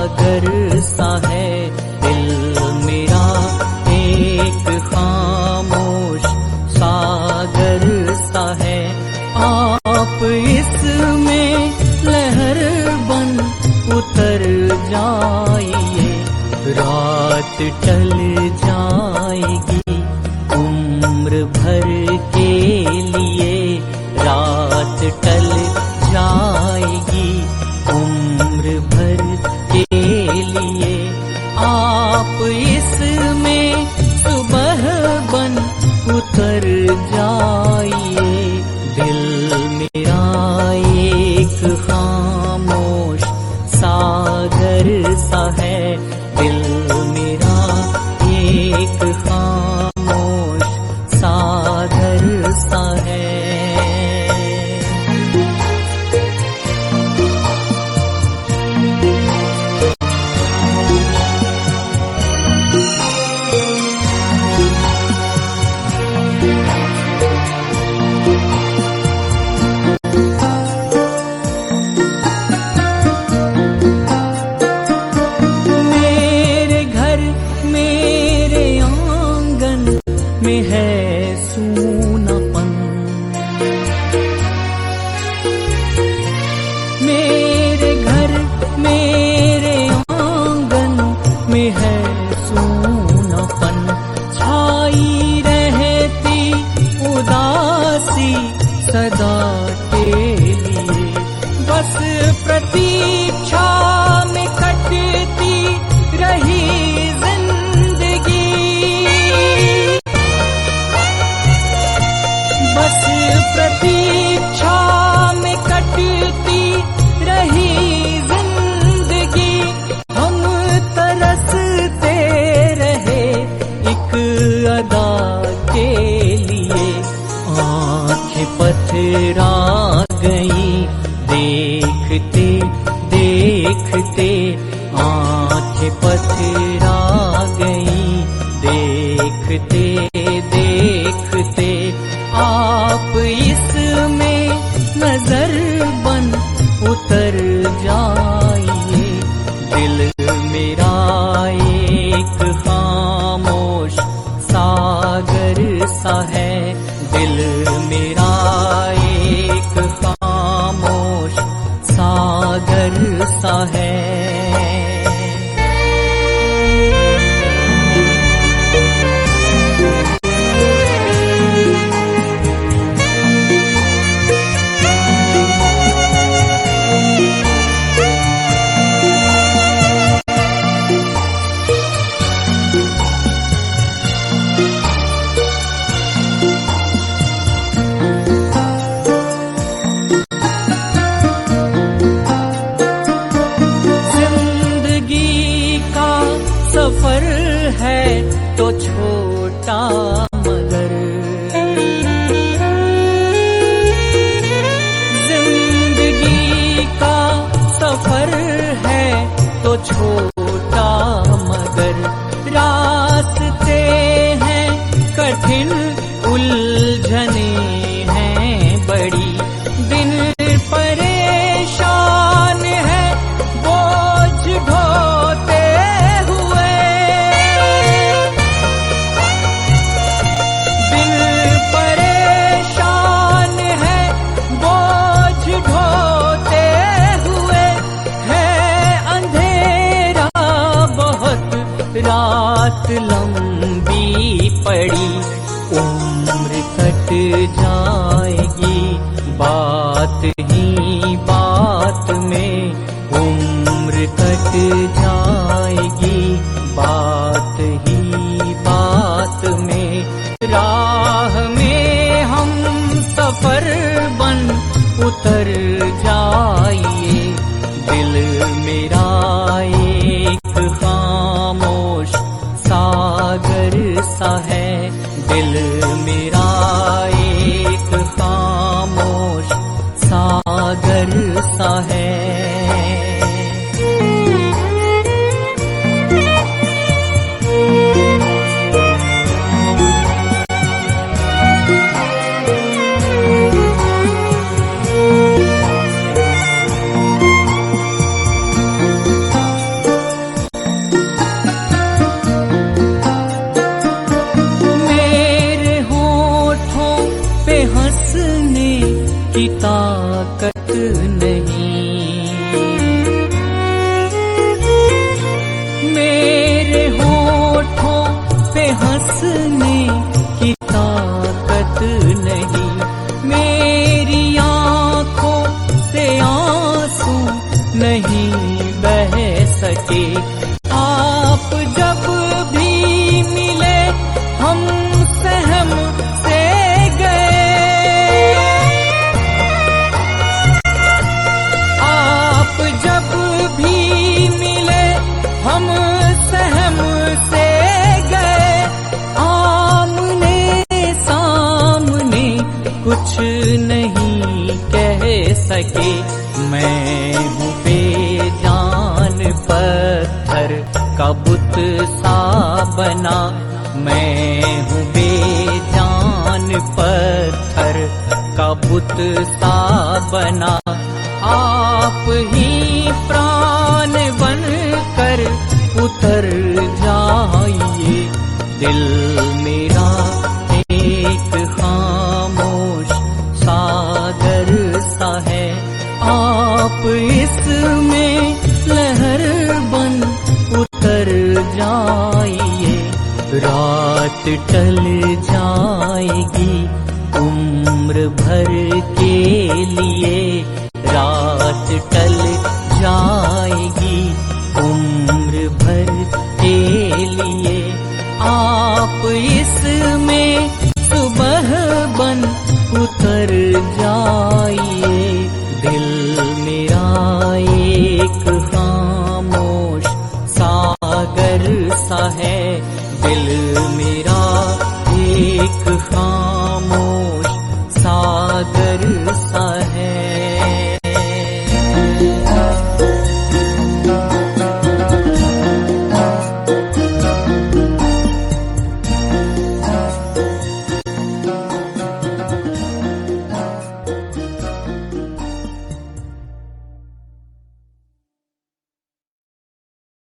सागर सा है दिल मेरा, एक खामोश सागर सा है। आप इसमें लहर बन उतर जाइए, रात टल जाएगी उम्र भर के लिए, रात टल जाएगी उम्र भर के लिए। आप इसमें सुबह बन उतर जाइए, दिल मेरा एक खामोश सागर सा है, दिल मेरा एक खामोश सागर सा है। में है सूनापन, मेरे घर मेरे आंगन में है सूनापन। छाई रहती उदासी सदा के लिए, बस प्रतीक्षा में कटती रही प्रतीक्षा में कटती रही जिंदगी। हम तरसते रहे एक अदा के लिए, आँखें पथरा गई देखते देखते, आँखें पथरा गई देखते देखते। आप इसमें नजर बन उतर जाइए, दिल मेरा एक खामोश सागर सा है, दिल मेरा एक खामोश सागर सा है। सफर है तो छोटा मगर, जिंदगी का सफर है तो छोटा मगर। रास्ते हैं कठिन उलझने हैं बड़ी, दिन परेशान है बोझ ढोते हुए। दिन परेशान है बोझ ढोते हुए, है अंधेरा बहुत रात लंबी पड़ी। उम्र कट जाएगी बात ही बात में, उम्र कट जाएगी बात ही बात में। राह में हम सफर बन उतर जाइए, दिल मेरा एक खामोश सागर सा है, दिल मेरा एक खामोश सागर सा है। हंसने की ताकत नहीं, मेरी आंखों से आंसू नहीं बह सके। आप जब भी मिले हम सहम से गए, आप जब भी मिले हम सहम से गए। आमने सामने कुछ नहीं कह सके। मैं हूँ बेजान पत्थर का बुत सा बना, मैं हूँ बेजान पत्थर का बुत सा बना। आप ही प्राण बन कर उतर जाइए, दिल मेरा एक खामोश सागर सा है। आप इसमें लहर बन उतर जाइए, रात टल